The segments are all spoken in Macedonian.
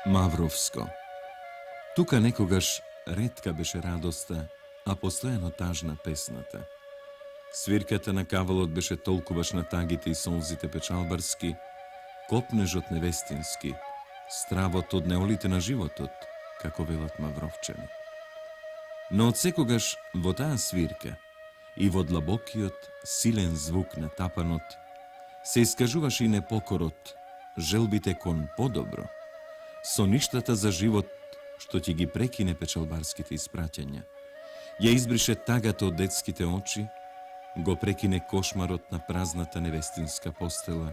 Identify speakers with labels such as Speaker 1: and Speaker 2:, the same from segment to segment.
Speaker 1: Мавровско. Тука некогаш ретка беше радоста, а постојано тажна песната. Свирката на кавалот беше толкуваш на тагите и солзите печалбарски, копнежот невестински, стравот од неолите на животот, како велат мавровчани. Но од секогаш во таа свирка и во длабокиот, силен звук на тапанот се искажуваше и непокорот, желбите кон подобро, соништата за живот што ќе ги прекине печалбарските испраќања, ја избрише тагата од детските очи, го прекине кошмарот на празната невестинска постела,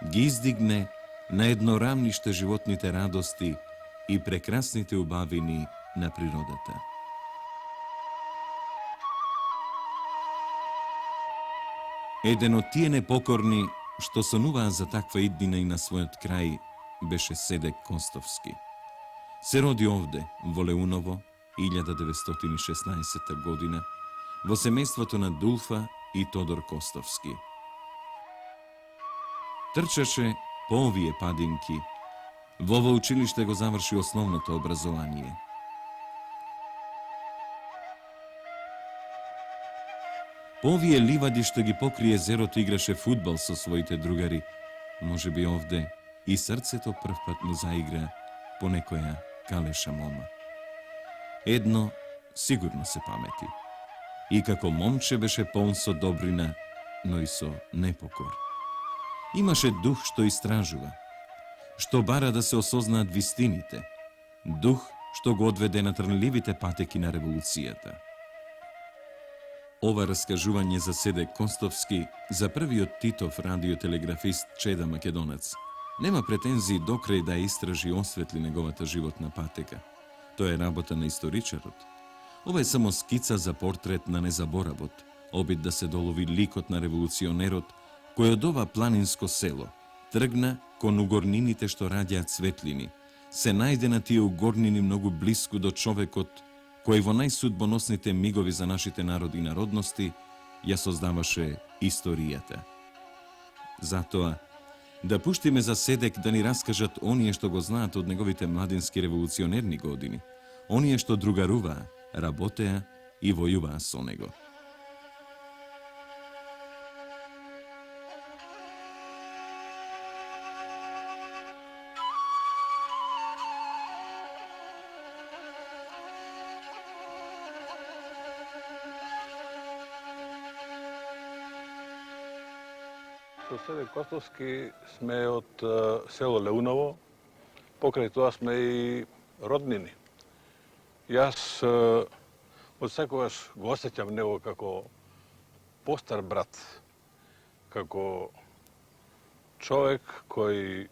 Speaker 1: ги издигне на едно рамниште животните радости и прекрасните убавини на природата. Еден од тие непокорни што сонуваа за таква иднина и на својот крај беше Седек Костовски. Се роди овде, во Леуново, 1916 година, во семејството на Дулфа и Тодор Костовски. Трчаше по овие падинки, во ово училиште го заврши основното образование. По овие ливади што ги покрие езерото играше фудбал со своите другари. Може би овде и срцето првпат му заигра по некоја калеша мома. Едно сигурно се памети. И како момче беше полн со добрина, но и со непокор. Имаше дух што истражува, што бара да се осознаат вистините, дух што го одведе на трнливите патеки на револуцијата. Ова раскажување за Седек Костовски, за првиот Титов радиотелеграфист Чеда Македонец, нема претензии докрај да истражи и осветли неговата животна патека. Тоа е работа на историчарот. Ова е само скица за портрет на незаборавот, обид да се долови ликот на револуционерот, кој од ова планинско село тргна кон угорнините што раѓаат светлини, се најде на тие угорнини многу блиску до човекот, кој во најсудбоносните мигови за нашите народи и народности ја создаваше историјата. Затоа, да пуштиме за Седек да ни раскажат оние што го знаат од неговите младински револуционерни години, оние што другаруваа, работеа и војуваа со него.
Speaker 2: Со Седек Костовски сме од село Леуново, покрај тоа сме и роднини. Јас од секогаш го осеќам него како постар брат, како човек кој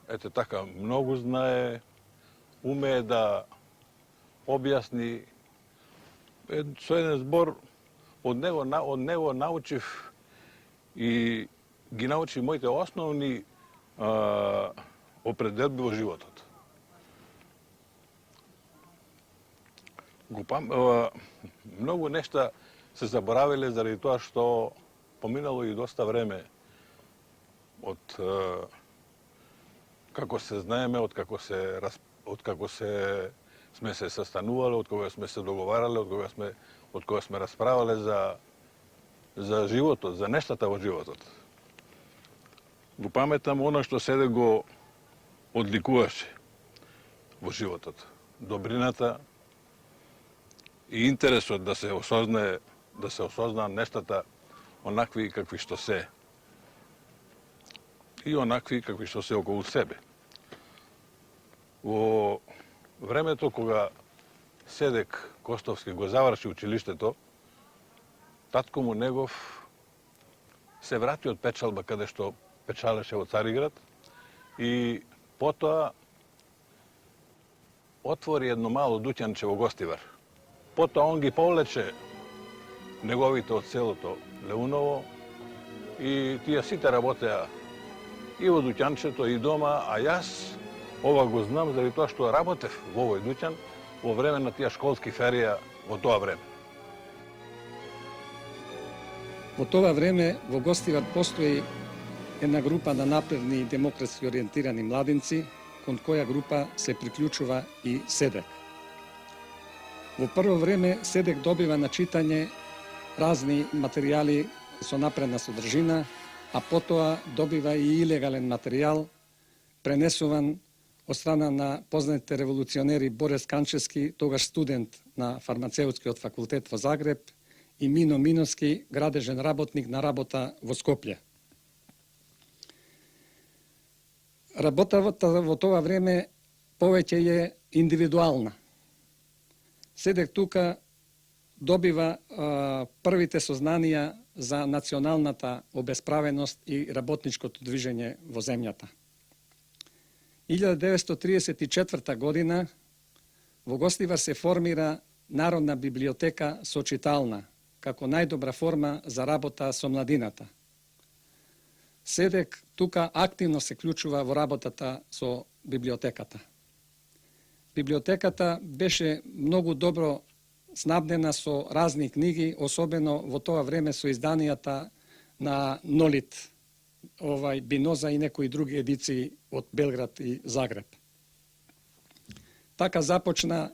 Speaker 2: ете така многу знае, умее да објасни. Со еден збор од него научив и ги научи моите основни определби во животот. Многу нешта се заборавиле заради тоа што поминало и доста време од како се знаеме, од како сме се saстанувале, од кога сме се договарале, од кога сме расправале за животот, за нештата во животот. Го паметам она што Седек го одликуваше во животот. Добрината и интересот да се осознаат нештата онакви какви што се и онакви какви што се околу себе. Во времето кога Седек Костовски го заврши училиштето, татко му негов се врати од печалба каде што печалеше во Цариград и потоа отвори едно мало дуќанче во Гостивар. Потоа он ги повлече неговите од селото Леуново и тие сите работеа и во дуќанчето и дома, а јас ова го знам заради тоа што работев во овој дуќан во време на тие школски ферија во тоа време.
Speaker 3: Во тоа време во Гостивар постои една група на напредни и демократски ориентирани младинци, кон која група се приклучува и СЕДЕК. Во прво време СЕДЕК добива на читање разни материјали со напредна содржина, а потоа добива и илегален материјал, пренесуван од страна на познатите револуционери Борис Канчевски, тогаш студент на фармацеутскиот факултет во Загреб, и Мино Миновски, градежен работник на работа во Скопје. Работата во тоа време повеќе е индивидуална. СЕДЕК тука добива првите сознанија за националната обесправеност и работничкото движење во земјата. 1934 година во Гостивар се формира Народна библиотека со читална, како најдобра форма за работа со младината. СЕДЕК тука активно се клучува во работата со библиотеката. Библиотеката беше многу добро снабдена со разни книги, особено во тоа време со изданијата на Нолит, Биноза и некои други едиции од Белград и Загреб. Така започна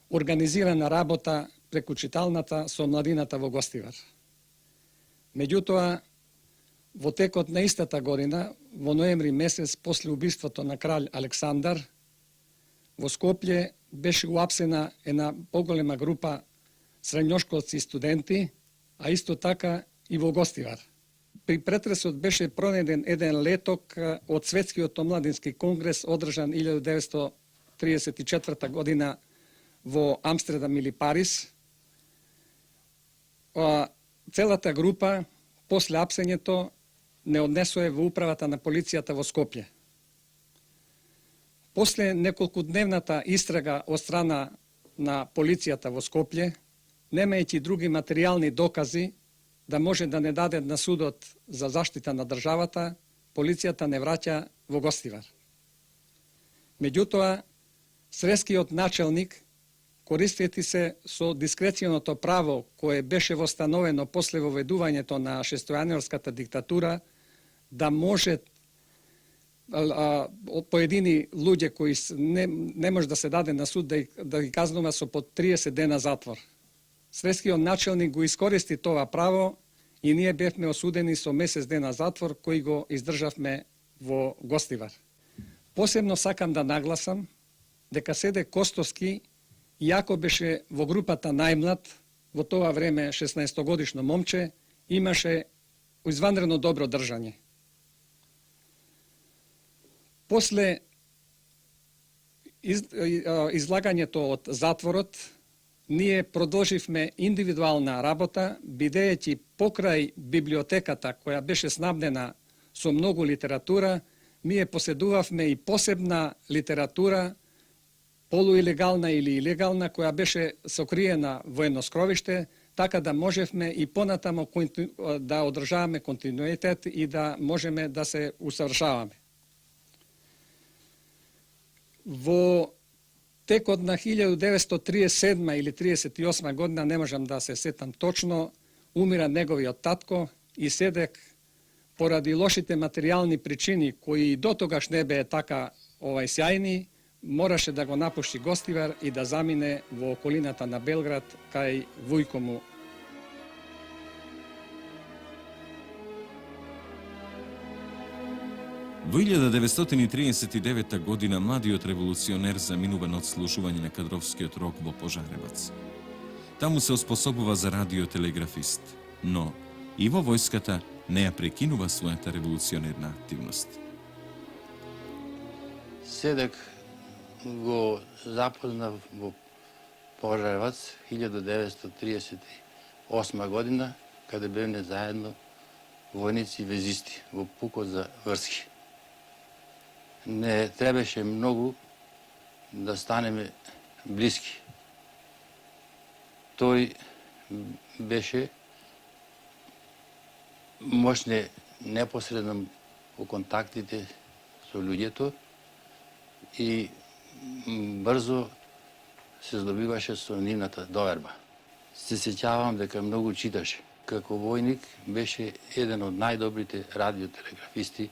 Speaker 3: организирана работа преку читалната со младината во Гостивар. Меѓутоа, во текот на истата година, во ноември месец после убиството на кралј Александар, во Скопје беше уапсена една поголема група средњошколци и студенти, а исто така и во Гостивар. При претресот беше пронеден еден леток од Светскиот омладински конгрес одржан 1934 година во Амстердам или Париз. Целата група после апсењето не однесое во управата на полицијата во Скопје. После неколкудневната истрага од страна на полицијата во Скопје, немајќи други материјални докази да може да не даде на судот за заштита на државата, полицијата не враќа во Гостивар. Меѓутоа, срескиот начелник, користејќи се со дискреционото право кое беше востановено после воведувањето на шестојаниорската диктатура, да може поедини луѓе кои не може да се даде на суд да ги казнува со по 30 дена затвор. Срескиот начелник го искористи тоа право и ние бевме осудени со месец дена затвор кој го издржавме во Гостивар. Посебно сакам да нагласам дека СЕДЕК Костовски, иако беше во групата најмлад, во тоа време 16-годишно момче, имаше изванредно добро држање. После излагањето од затворот, ние продолживме индивидуална работа, бидејќи покрај библиотеката која беше снабдена со многу литература, ние поседувавме и посебна литература, полуилегална или илегална, која беше сокриена во едно скровиште, така да можевме и понатамо да одржаваме континуитет и да можеме да се усавршаваме. Во текот на 1937 или 1938 година, не можам да се сетам точно, умира неговиот татко и СЕДЕК, поради лошите материјални причини, кои до тогаш не беа така сјајни, мораше да го напушти Гостивар и да замине во околината на Белград кај вујко му.
Speaker 1: Во 1939 година младиот револуционер заминува на одслужување на кадровскиот рок во Пожаревац. Таму се оспособува за радиотелеграфист, но и во војската не ја прекинува својата револуционерна активност.
Speaker 4: СЕДЕК го запознав во Пожаревац 1938 година, каде бевме заедно војници и везисти во пукот за Врски. Не требаше многу да станеме блиски. Тој беше мощне непосредно во контактите со луѓето и брзо се здобиваше со нивната доверба. Се сеќавам дека многу читаше. како војник беше еден од најдобрите радиотелеграфисти.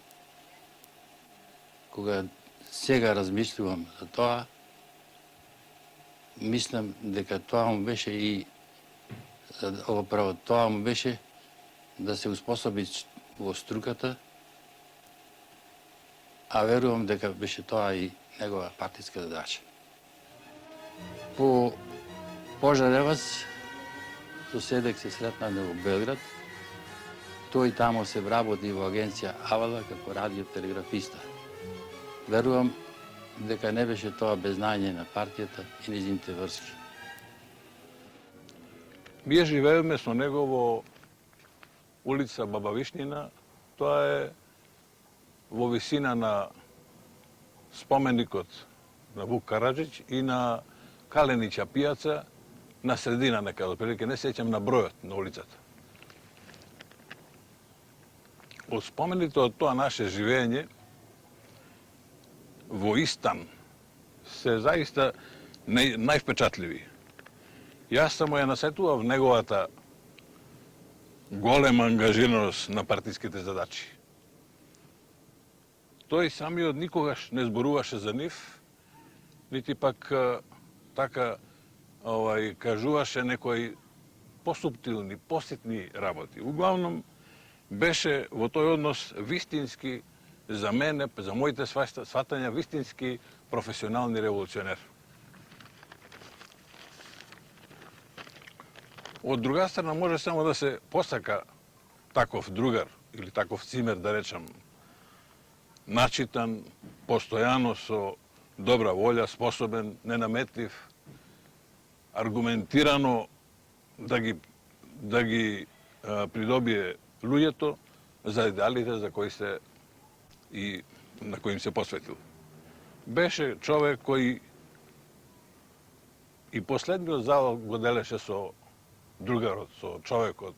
Speaker 4: Кога сега размислувам за тоа, мислам дека тоа му беше и право тоа му беше да се успособи во струката, а верувам дека беше тоа и негова партиска задача. По Пожаревац со Седек се сретнавме во Белград. Тој тамо се вработи во агенција Авала како радиотелеграфиста. Верувам дека не беше тоа без знаење на партијата и низините врски.
Speaker 2: Ние живееме со него во улица Баба Вишнина. Тоа е во висина на споменикот на Вук Караджич и на Каленича пијаца, на средина некаде, отприлike не сеќам на бројот на улицата. Од спомените од тоа наше живење во Истан се заиста највпечатливи. Јас само ја насетував неговата голема ангажираност на партиските задачи. Тој самиот никогаш не зборуваше за нив, нити пак така кажуваше некои посуптилни, поситни работи. Углавном беше во тој однос вистински, за мене, за моите сватања, вистински професионални револуционер. Од друга страна може само да се посака таков другар или таков цимер, да речам, начитан, постојано со добра волја, способен, ненаметлив, аргументирано да ги придобие луѓето за идеалите за кои се и на кои им се посветил. Беше човек кој и последниот завал го делеше со другарот, со човекот.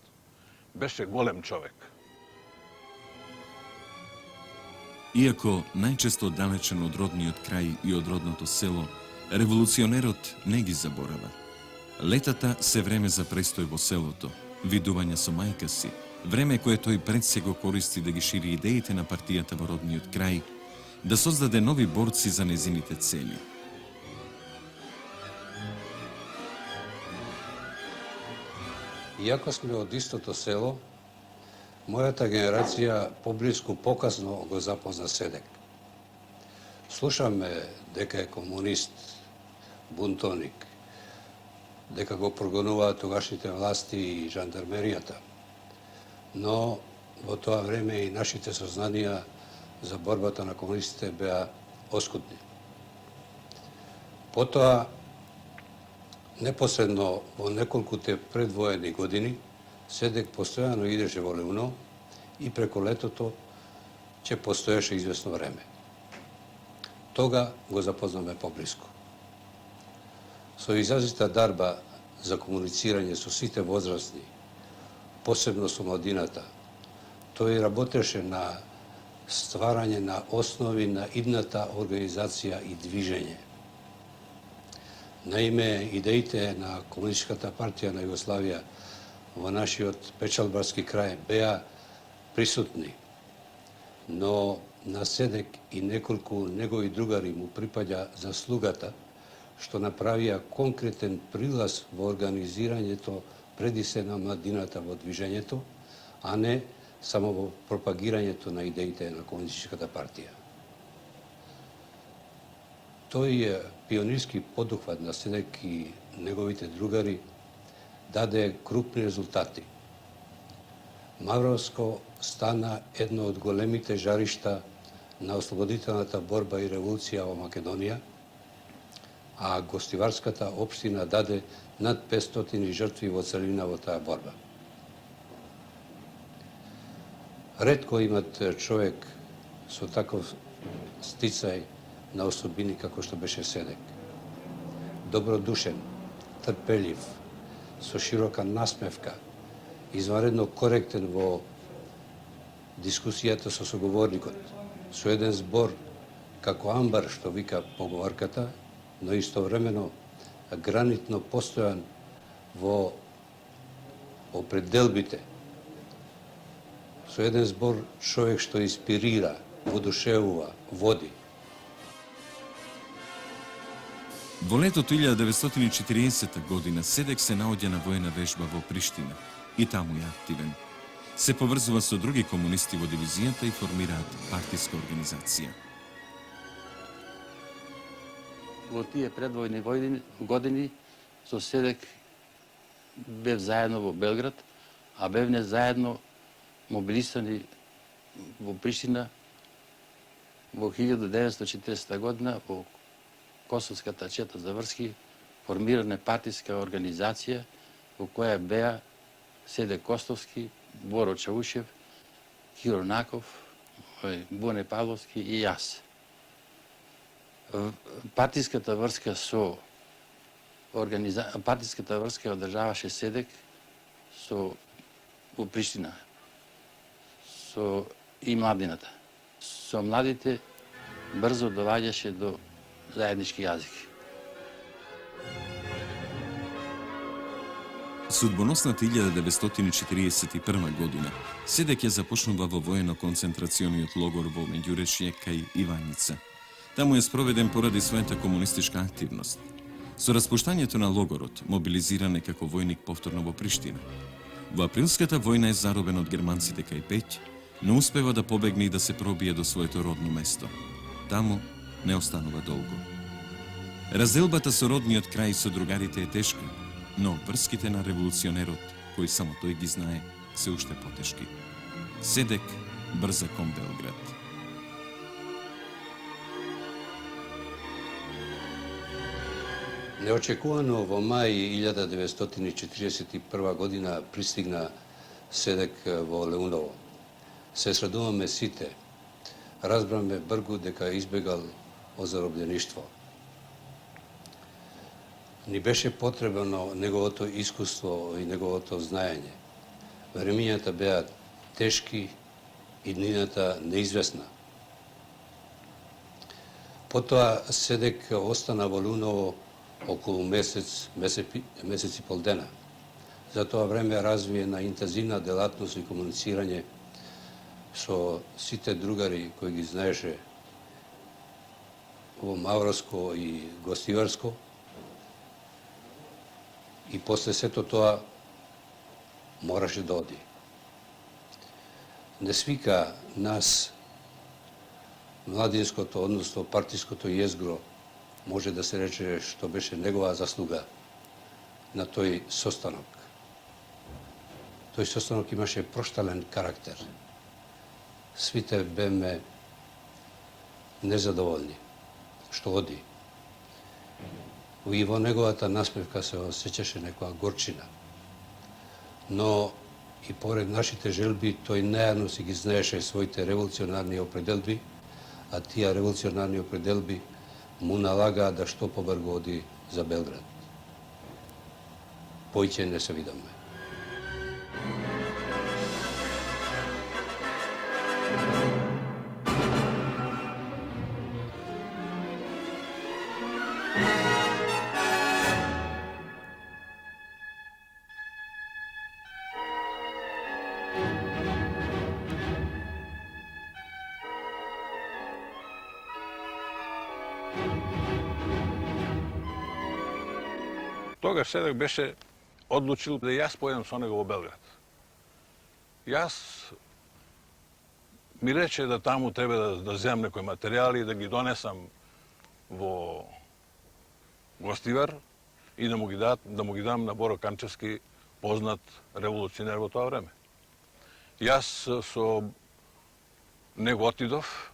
Speaker 2: Беше голем човек.
Speaker 1: Иако најчесто далечен од родниот крај и од родното село, револуционерот не ги заборава. Летата се време за престој во селото, видување со мајка си, време кое тој пред се го користи да ги шири идеите на партијата во родниот крај, да создаде нови борци за незините цели.
Speaker 5: Иако сме од истото село, мојата генерација поблиску показно го запозна Седек. Слушаме дека е комунист, бунтовник, дека го прогонуваат тогашните власти и жандармеријата. Но во тоа време и нашите сознанија за борбата на комунистите беа оскудни. Потоа, непосредно во неколкуте предвоени години, Седек постојано идеше во Левно и преку летото ќе постоеше известно време. Тога го запознаме поблиску. Со изразита дарба за комуницирање со сите возрастни, посебно со младината, тој работеше на стварање на основи на идната организација и движење. Наиме, идеите на Комунистичката партија на Југославија во нашиот печалбарски крај беа присутни, но на Седек и неколку негови другари му припаѓа заслугата што направија конкретен прилаз во организирањето преди се на младината во движењето, а не само во пропагирањето на идеите на Комунистичката партија. Тој пионирски подухват на Седек и неговите другари даде крупни резултати. Мавровско стана едно од големите жаришта на ослободителната борба и револуција во Македонија, а Гостиварската општина даде над 500 жртви во целина во таа борба. Ретко имат човек со таков стицај на особини како што беше Седек. Добродушен, трпелив, со широка насмевка, изваредно коректен во дискусијата со соговорникот, со еден збор како амбар, што вика поговорката, но истовремено гранитно постојан во определбите со еден збор човек што инспирира, воодушевува, води.
Speaker 1: Во летото 1940 година Седек се наоѓа на војна вежба во Приштина и таму е активен. Се поврзува со други комунисти во дивизијата и формираат партиска организација.
Speaker 4: Во тие предвојни години со Седек бев заедно во Белград, а бевне заедно мобилисани во Приштина во 1940 година во Косовската чета за Врски формирана партиска организација во која беа Седек Костовски, Боро Чаушев, Киро Наков, Боне Павловски и јас. Партиската врска одржаваше Седек во Приштина и младината. Со младите брзо доваѓаше до заеднички јазик.
Speaker 1: Судбоносната 1941 година Седек ја започнува во воено-концентрациониот логор во Меѓурешје кај Ивањица. Таму е спроведен поради својата комунистичка активност. Со распуштањето на логорот, мобилизиран е како војник повторно во Приштина. Во априлската војна е заробен од германците кај Пеќ, но успева да побегне и да се пробие до своето родно место. Таму не останува долго. Разделбата со родниот крај и со другарите е тешка, но врските на револуционерот, кој само тој ги знае, се уште потешки. Седек брза кон Белград.
Speaker 5: Неочекувано во мај 1941 година пристигна Седек во Леуново. Се средуваме сите. Разбраме бргу дека избегал од зарobljeništvo. Ни беше потребно неговото искуство и неговото знаење. Времињата беа тешки и днината неизвестна. Потоа Седек остана во Леуново околу месец и пол дена. За тоа време развие на интензивна делатност и комуницирање со сите другари кои ги знаеше во Мавроско и Гостиварско. И после сето тоа мораше да оди. Не свика нас младинското, односно партиското језгро, може да се рече што беше негова заслуга на тој состанок. Тој состанок имаше проштален карактер. Свите беме незадоволни што оди. И во неговата насмевка се осеќаше некоја горчина. Но и поред нашите желби, тој најавно си ги знаеше своите револуционарни определби, а тие револуционарни определби му налагаа да што побрзо оди за Белград. Поиќе не се видаме.
Speaker 2: Тогаш Седек беше одлучил да јас појдем со него во Белград. Јас ми рече да таму треба да земам некои материјали и да ги донесам во Гостивар и да му ги дам на Боро Канчевски, познат револуционер во тоа време. Јас со него отидов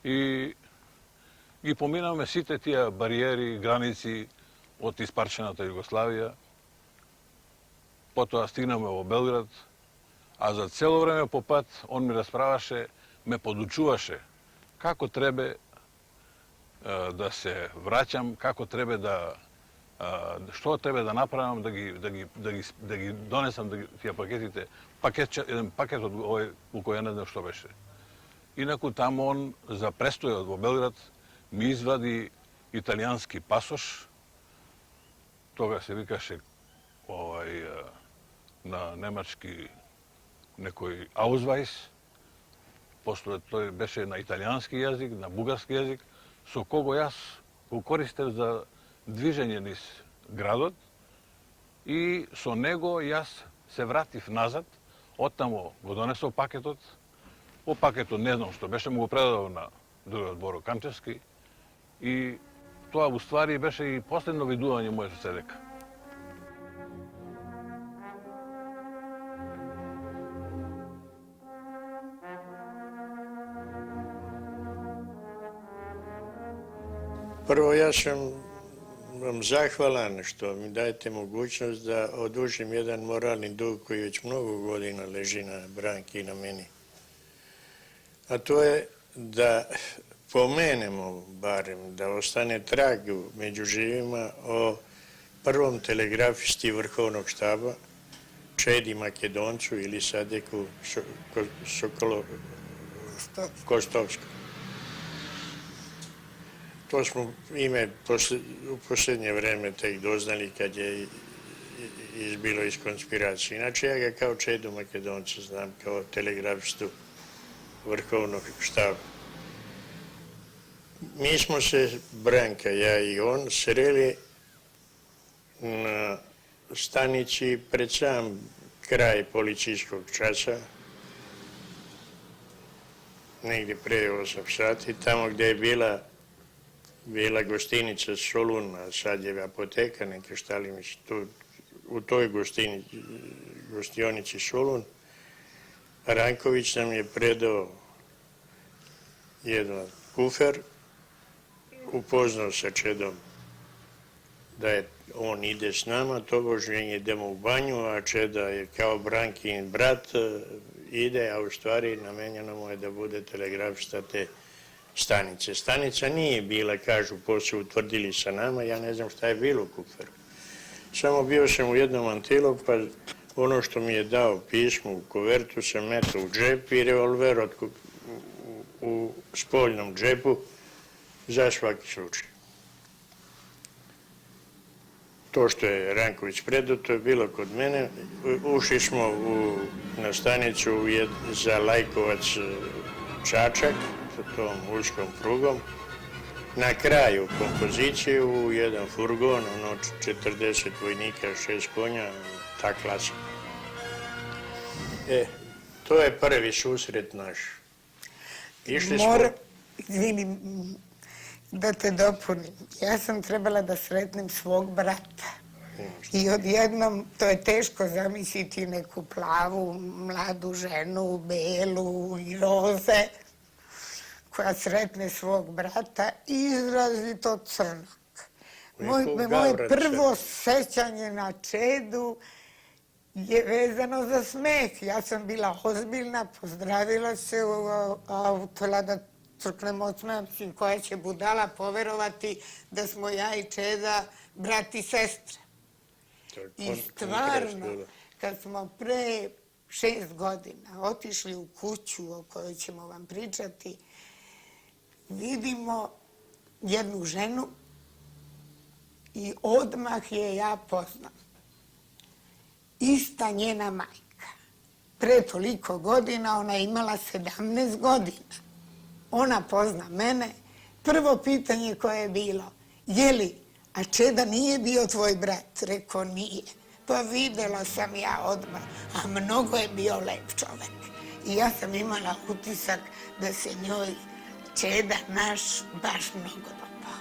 Speaker 2: и ги поминавме сите тие бариери, граници од испарчената Југославија. Потоа стигнаме во Белград, а за цело време по пат он ми расправаше, ме подучуваше како треба да се враќам, како треба што треба да направам да ги донесам тие пакетите, еден пакет од овој у кој не знам што беше. Инаку таму он за престојот во Белград ми извади италијански пасош, тога се викаше na nemački nekoj Ausweis, posle to беше na italijanski jezik, na bugarski jezik, со кого јас го користев за движење низ градот и со него јас се вратив назад, оттамо го донесов пакетот, по пакетот не знам што беше, му го предадов на другиот Боро Камчевски и тоа уствари беше и последно видување моје со СДК.
Speaker 6: Prvo, ja sam vam zahvalan što mi dajete mogućnost da odužim jedan moralni dug koji već mnogo godina leži na Branki i na meni. A to je da pomenemo, barem, da ostane trag među živima o prvom telegrafisti Vrhovnog štaba, Čedi Makedoncu ili Sadeku Kostovskom. To smo ime u posljednje vreme tek doznali kad je izbilo iz konspiracije. Inače, ja ga kao Čedu Makedonca znam, kao telegrafistu Vrhovnog štaba. Mi smo se, Branka, ja i on, sreli na stanici pred sam kraj policijskog časa, negdje pre 8 sati, tamo gdje je bila gostinica Solun, a sad je apoteka, neke štali mi tu, u toj gostionici Solun. Ranković nam je predao jedan kufer, upoznao sa Čedom da on ide s nama, tobožnje idemo u banju, a Čeda je kao Brankin brat, ide, a u stvari namenjeno mu je da bude telegrafista te stanice. Stanica nije bila, kažu, poslije utvrdili sa nama, ja ne znam šta je bilo u kuferu. Samo bio sam u jednom antilu, pa ono što mi je dao pismo u kovertu sam metao u džep i revolver u spoljnom džepu za svaki slučaj. To što je Ranković predao, to je bilo kod mene. Ušli smo na stanicu za Lajkovac Čačak, sa tom uškom prugom. Na kraju kompozicije u jedan furgon, 40 vojnika, 6 konja, ta klasa. To je prvi susret naš.
Speaker 7: Izvini, da te dopunim. Ja sam trebala da sretnem svog brata. I odjednom, to je teško zamisliti neku plavu, mladu ženu, belu i roze, koja sretne svog brata, izrazito crnog. Moje prvo sećanje na Čedu je vezano za smeh. Ja sam bila ozbiljna, pozdravila se u autola da crknemo od smeha, mislim, koja će budala poverovati da smo ja i Čeda brat i sestre. I stvarno, kad smo pre 6 godina otišli u kuću o kojoj ćemo vam pričati, vidimo jednu ženu i odmah je ja poznam. Ista njena majka. Pre toliko godina ona je imala 17 godina. Ona pozna mene. Prvo pitanje koje je bilo, je li, a Čeda nije bio tvoj brat? Rekao, nije. Pa videla sam ja odmah, a mnogo je bio lep čovek. I ja sam imala utisak da se njoj Čeda naš baš mnogo dopao.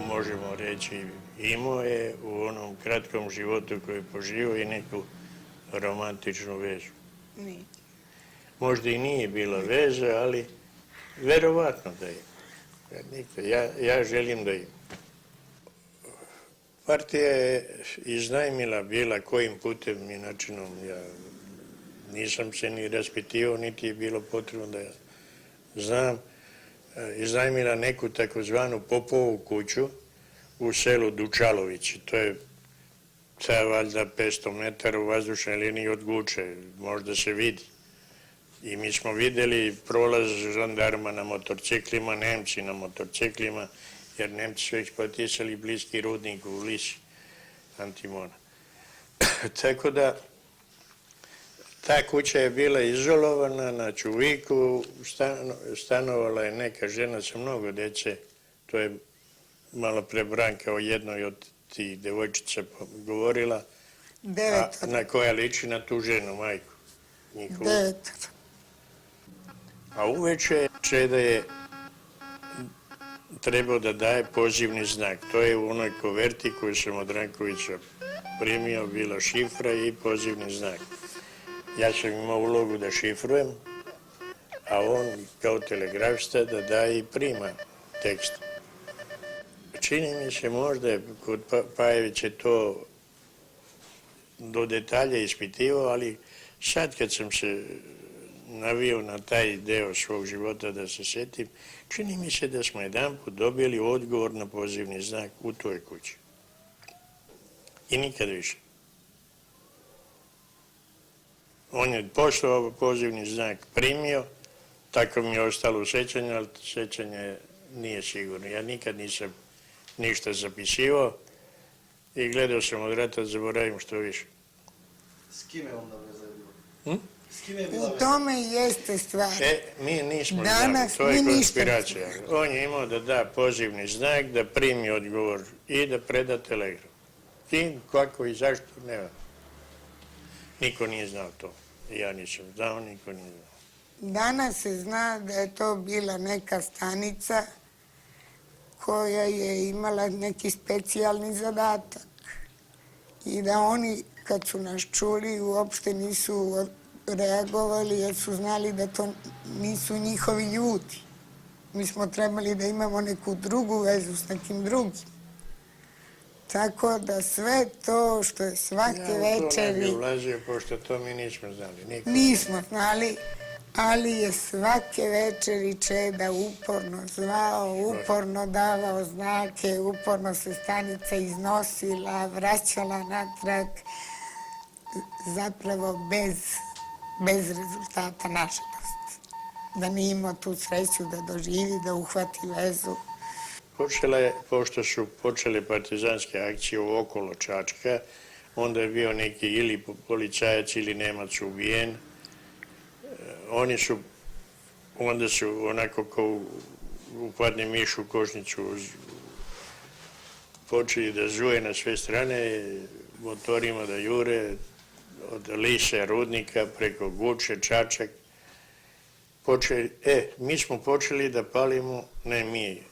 Speaker 6: Možemo reći, imao je u onom kratkom životu koji je poživio i neku romantičnu vezu.
Speaker 7: Nije.
Speaker 6: Možda i nije bila veza, ali verovatno da je. Ja želim da je. Partija je iznajmila bila kojim putem i načinom. Ja nisam se ni raspitivao, niti je bilo potrebno da ja znam. Iznajmila neku takozvanu Popovu kuću u selu Dučalovići. To je valjda 500 metara u vazdušnoj liniji od Guče. Možda se vidi. I mi smo videli prolaz žandarma na motorciklima, Nemci na motorciklima, jer Nemci su eksploatisali bliski rudnik u Lisi, Antimona. Tako da, ta kuća je bila izolovana na Čuviku, stanovala je neka žena sa mnogo dece, to je malo pre Branka o jednoj od tih devojčica govorila, na koja liči na tu ženu, majku njihovu.
Speaker 7: 9.
Speaker 6: A uveče Čeda je trebao da daje pozivni znak. To je u onoj koverti koju sam od Rankovića primio, bila šifra i pozivni znak. Ja sam imao ulogu da šifrujem, a on kao telegrafista da daje i prima tekst. Čini mi se možda kod Pajevića to do detalja ispitivao, ali sad kad sam se navio na taj deo svog života da se setim, čini mi se da smo jedanput dobili odgovor na pozivni znak u toj kući. I nikad više. On je poslao pozivni znak, primio, tako mi je ostalo u sećanju, ali sećanje nije sigurno. Ja nikad nisam ništa zapisivao i gledao sam od rata, zaboravim što više.
Speaker 8: S kime je onda veza bila? S kime je bila
Speaker 7: U
Speaker 8: veza?
Speaker 7: tome jeste stvar.
Speaker 6: Mi nismo
Speaker 7: Danas
Speaker 6: znali, to je
Speaker 7: mi ništa
Speaker 6: konspiracija. On je imao da da pozivni znak, da primi odgovor i da preda telegram. I kako i zašto, nema. Niko nije znao to. Ja nisam znao, niko nije znao.
Speaker 7: Danas se zna da je to bila neka stanica koja je imala neki specijalni zadatak i da oni kad su nas čuli uopšte nisu reagovali jer su znali da to nisu njihovi ljudi. Mi smo trebali da imamo neku drugu vezu s nekim drugim. Tako da sve to što je svake
Speaker 6: Ja u to ne bi
Speaker 7: večeri...
Speaker 6: ulazio, pošto to mi nismo znali. Niko.
Speaker 7: Nismo znali, ali je svake večeri Čeda uporno zvao, uporno davao znake, uporno se stanica iznosila, vraćala natrag, zapravo bez rezultata, nažalost. Da nije imao tu sreću da doživi, da uhvati vezu.
Speaker 6: Počela je, pošto su počele partizanske akcije okolo Čačka, onda je bio neki ili policajac ili Nemac ubijen. Oni su, onda su onako kao upadne miš u košnicu, počeli da zuje na sve strane, motorima da jure, od Lise, Rudnika, preko Guče, Čačak. Mi smo počeli da palimo, ne mi,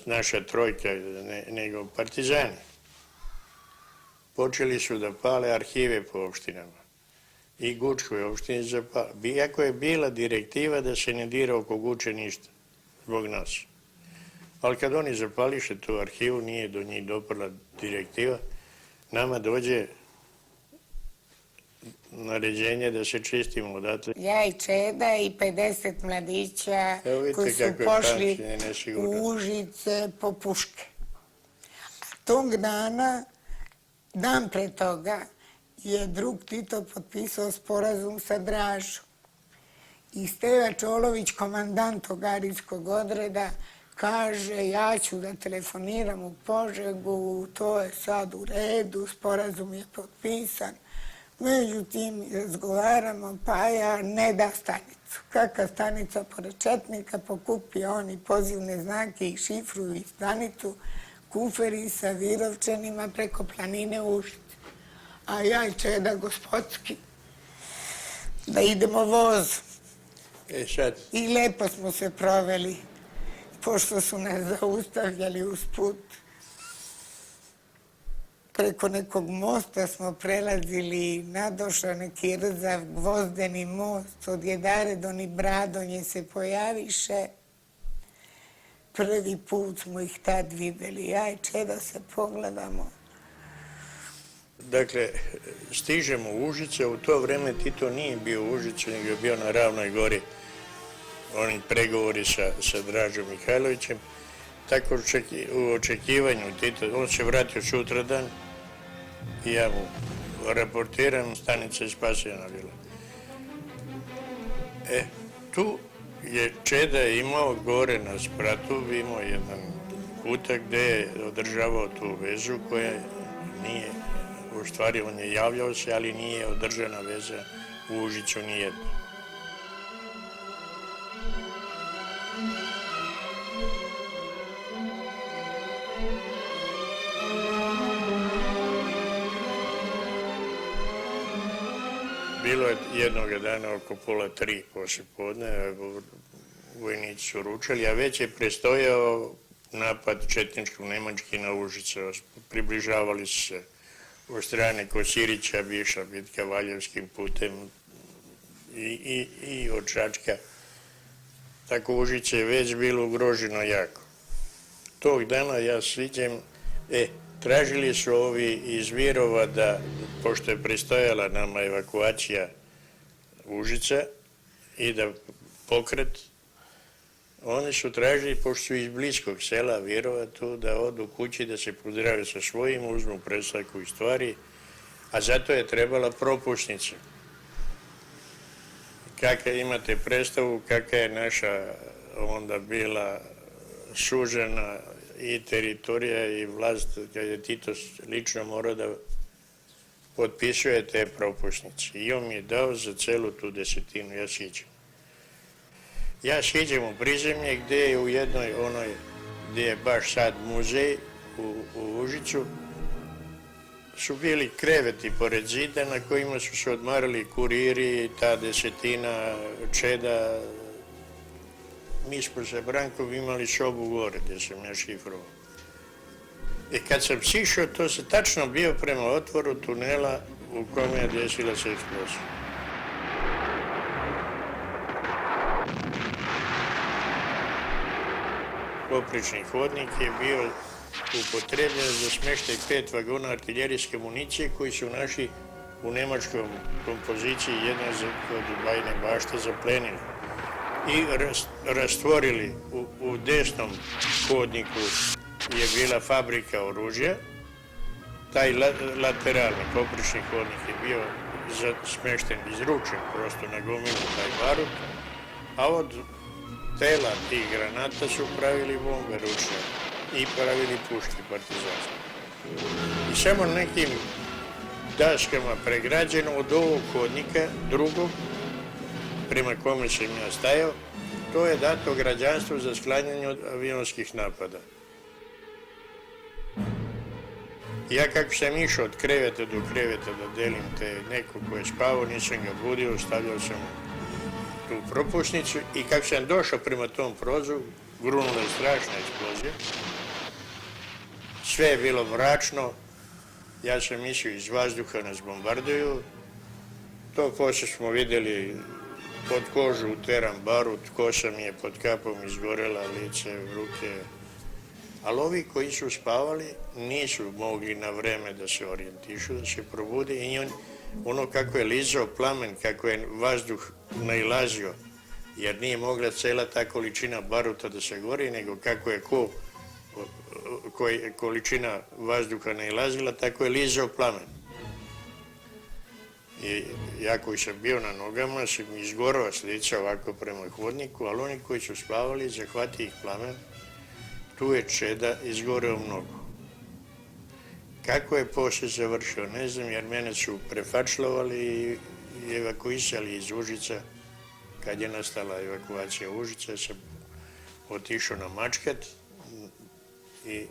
Speaker 6: naša trojka, nego partizani. Počeli su da pale arhive po opštinama. I Gučkoj opštini zapali. Iako je bila direktiva da se ne dira oko Guče ništa, zbog nas. Ali kad oni zapališe tu arhivu, nije do njih doprla direktiva, nama dođe naređenje da se čistimo odatle.
Speaker 7: Ja i Čeda i 50 mladića koji su pošli u Užice po puške. A tog dana, dan pre toga, je drug Tito potpisao sporazum sa Dražom. I Steva Čolović, komandant tog arijskog odreda, kaže ja ću da telefoniram u Požegu, to je sad u redu, sporazum je potpisan. Međutim, razgovaramo, Paja ne da stanicu. Kakva stanica pored Četnika, pokupi oni pozivne znake i šifru i stanicu, kuferi sa Virovčanima preko planine Užice. A ja i Čeda gospodski, da idemo vozom. I lepo smo se proveli, pošto su nas zaustavljali uz put. Preko nekog mosta smo prelazili, nadošao neki rzav gvozdeni most, od Jedare do Nibradonje se pojaviše. Prvi put smo ih tad videli, ja i Čeda se pogledamo.
Speaker 6: Dakle, stižemo u Užice, u to vreme Tito nije bio u Užicu, nego je bio na Ravnoj gori, oni pregovori sa Dražom Mihajlovićem. Tako u očekivanju Tita, on se vratio sutradan i ja mu raportiram, stanica je spašena bila. Tu je Čeda imao gore na spratu, imao jedan kutak gde je održavao tu vezu koja nije u stvari on je javljao se, ali nije održana veza u Užicu nijedna. Bilo je jednog dana oko 2:30 poslije podne, vojnici su ručali, a već je prestojao napad četničko-nemački na Užice. Približavali su se od strane Kosirića, bi išla bitka Valjevskim putem i od Čačka. Tako Užice je već bilo ugroženo jako. Tog dana ja sviđam, tražili su ovi iz Virova da, pošto je prestojala nama evakuacija Užica i da pokret, oni su tražili, pošto su iz bliskog sela Virova tu, da odu kući, da se pozdrave sa svojim, uzmu predstavku i stvari, a zato je trebala propusnica. Kakva imate predstavu, kakva je naša onda bila sužena i teritorija i vlast, kad je Tito lično morao da potpisuje te propusnice. I on mi je dao za celu tu desetinu, ja siđem. Ja siđem u prizemlje gdje je u jednoj onoj, gdje je baš sad muzej u Užicu, su bili kreveti pored zida na kojima su se odmarali kuriri, ta desetina čeda. Mi smo sa Brankom imali sobu gore gdje sam ja šifrovao. I kad sam sišao, to se tačno bio prema otvoru tunela u kome je desila se eksplozija. Poprični hodnik je bio upotrebljen za smještaj 5 vagona artiljerijske municije koji su naši u nemačkom kompoziciji jedna kod Bajne bašte zaplenili i rastvorili. U desnom hodniku je bila fabrika oružja, taj lateralni poprični hodnik je bio smješten, izručen prosto na gomilu taj barut, a od tela tih granata su pravili bombe ručne i pravili puške partizanske. I samo nekim daskama pregrađeno od ovog hodnika, drugog, prema kome sam ja stajao, to je dato građanstvu za sklanjanje od avionskih napada. Ja kako sam išao od kreveta do kreveta da delim te neko ko je spavao, nisam ga budio, stavljao sam tu propusnicu i kako sam došao prema tom prozoru, grunula je strašna eksplozija. Sve je bilo mračno, ja sam mislio iz vazduha nas bombarduju. To poslije smo vidjeli pod kožu uteran barut, kosa mi je pod kapom izgorela, lice, ruke. Ali ovi koji su spavali nisu mogli na vreme da se orijentišu, da se probude i ono kako je lizao plamen, kako je vazduh nailazio, jer nije mogla cela ta količina baruta da se gori, nego kako je količina vazduha nailazila, tako je lizao plamen. I ja koji sam bio na nogama sam izgorao s lica ovako prema hodniku, ali oni koji su spavali, zahvati ih plamen, tu je čeda izgoreo mnogo. Kako je poslije završio, ne znam, jer mene su prefačlovali i evakuisali iz Užica. Kad je nastala evakuacija Užica, sam otišao na Mačkat i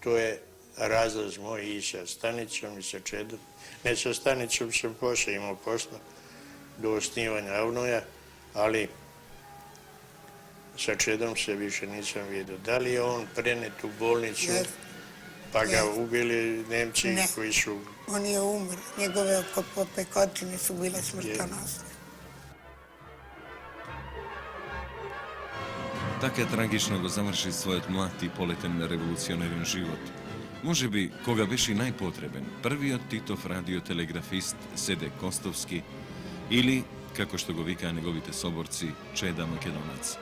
Speaker 6: to je razlaz moj i sa stanicom i sa čedom. Ne sa stanicom sam poslije imao posla do osnivanja Avnoja, ali sa čedom se više nisam vidio. Da li je on prenet u bolnicu, pa ga ubili Nemci koji su...
Speaker 7: On je umro. Njegove pekotine su bile smrtonosne.
Speaker 1: Така трагично го заврши својот млад и полетен револуционерен живот. Може би, кога беше најпотребен, првиот Титов радиотелеграфист Седек Костовски или, како што го викаа неговите соборци, Чеда Македонац.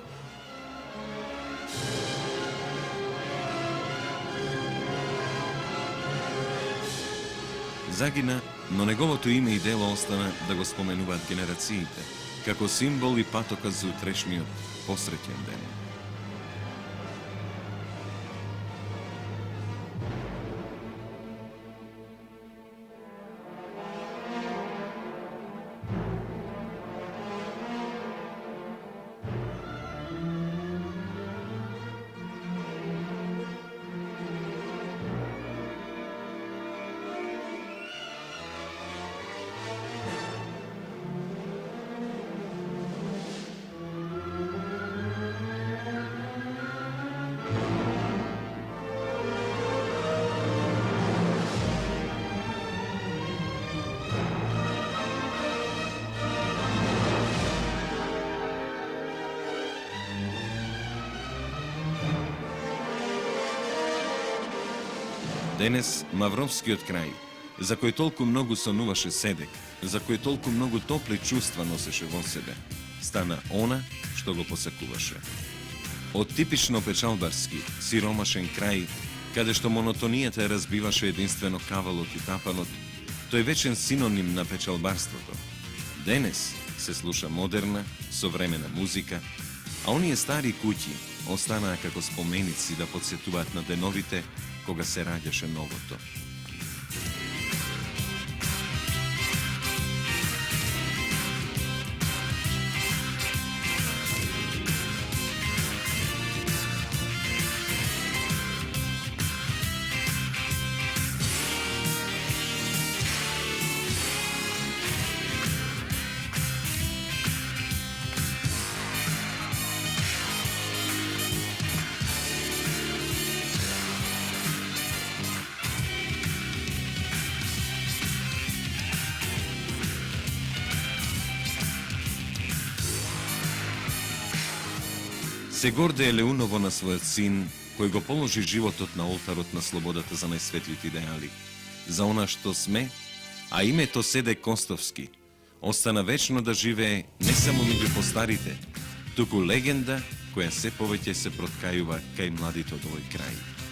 Speaker 1: Загина, но неговото име и дело остана да го споменуваат генерациите, како символ и патоказ за утрешниот посреќен ден. Денес Мавровскиот крај, за кој толку многу сонуваше Седек, за кој толку многу топли чувства носеше во себе, стана она што го посакуваше. Од типично печалбарски, сиромашен крај, каде што монотонијата ја разбиваше единствено кавалот и тапанот, тој вечен синоним на печалбарството. Денес се слуша модерна, современа музика, а оние стари куќи останаа како споменици да подсетуваат на деновите кога се раѓаше новото. Се гордее Леуново на својот син, кој го положи животот на олтарот на слободата за најсветлите идеали. За она што сме, а името Седек Костовски, остана вечно да живее не само меѓу постарите, туку легенда која се повеќе се проткајува кај младите од овој крај.